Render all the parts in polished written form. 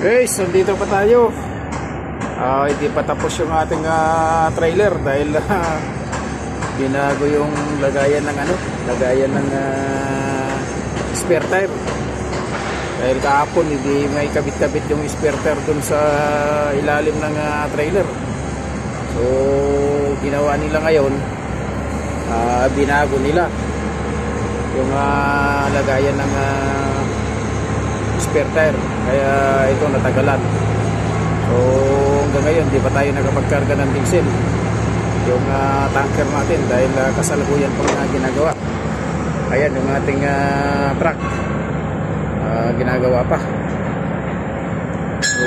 Guys, nandito pa tayo. Hindi pa tapos yung ating trailer dahil binago yung lagayan ng spare tire. Dahil kahapon hindi may kabit-kabit yung spare tire dun sa ilalim ng trailer. So ginawa nila ngayon, binago nila yung lagayan ng spare tire, kaya ito natagalan. So hanggang ngayon di pa tayo nakapagkarga ng diesel yung tanker natin dahil kasalukuyan pang ginagawa. Ayan yung ating truck, ginagawa pa. So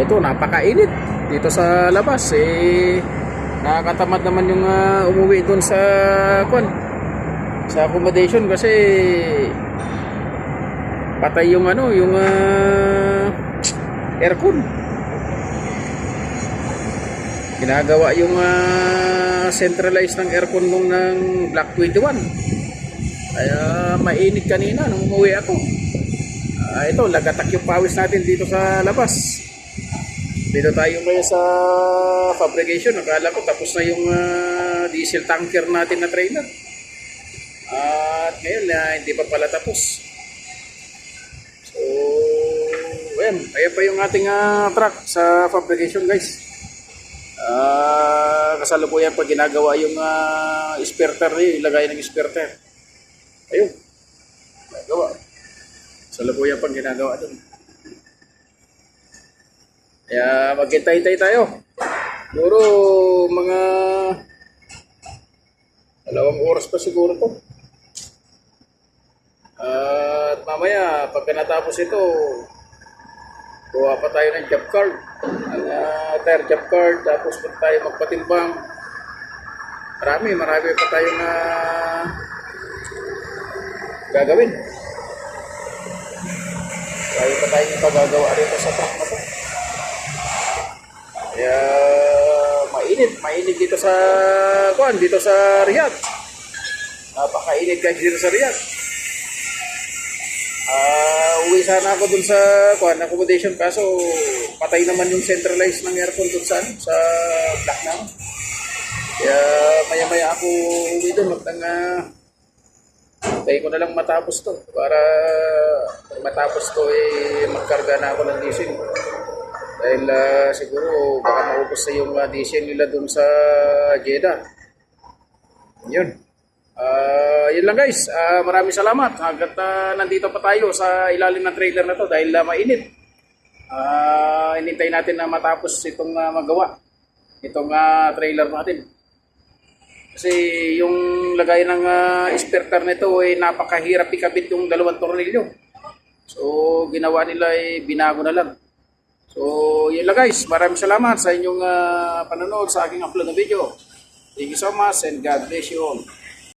ito, napakainit dito sa labas. Nakakatamad naman yung umuwi dun sa accommodation kasi patay yung aircon. Ginagawa yung centralized ng aircon nung ng Block 21. Kaya mainit kanina nung umuwi ako. Ito, lagatak yung pawis natin dito sa labas. Dito tayo ngayon sa fabrication. Akala ko tapos na yung diesel tanker natin na trailer. At ngayon hindi pa pala tapos. So, ayan pa yung ating truck sa fabrication, guys. Kasalukuyan pa ginagawa yung spare tire, ilagay ng spare tire. Ayun, ginagawa. Kasalukuyan pa ginagawa dun. Kaya maghintay-hintay tayo. Siguro mga 2 oras pa siguro to. At mamaya pagka natapos ito, kuha pa tayo ng job card, tire job card, tapos pa tayo magpatimbang. Marami pa tayong gagawin. Marami pa tayong pagagawa rito sa truck na to. Kaya mainit dito sa Riyadh. Napakainit guys dito sa Riyadh. Uwi sana ako dun sa accommodation, kaso patay naman yung centralized ng aircon dun sa block na. Kaya maya ako uwi dun. Tayo ko na lang matapos to para matapos to magkarga na ako ng diesel. Dahil siguro baka maubos na yung diesel nila dun sa Jeddah. Yun. Yun lang guys, maraming salamat hanggat nandito pa tayo sa ilalim ng trailer na to dahil mainit. Inintay natin na matapos itong magawa itong trailer natin kasi yung lagay ng spare tire nito napakahirap ikabit yung 2 tornilyo. So ginawa nila binago na lang. So yun lang guys, maraming salamat sa inyong panonood sa aking upload na video. Thank you so much and God bless you all.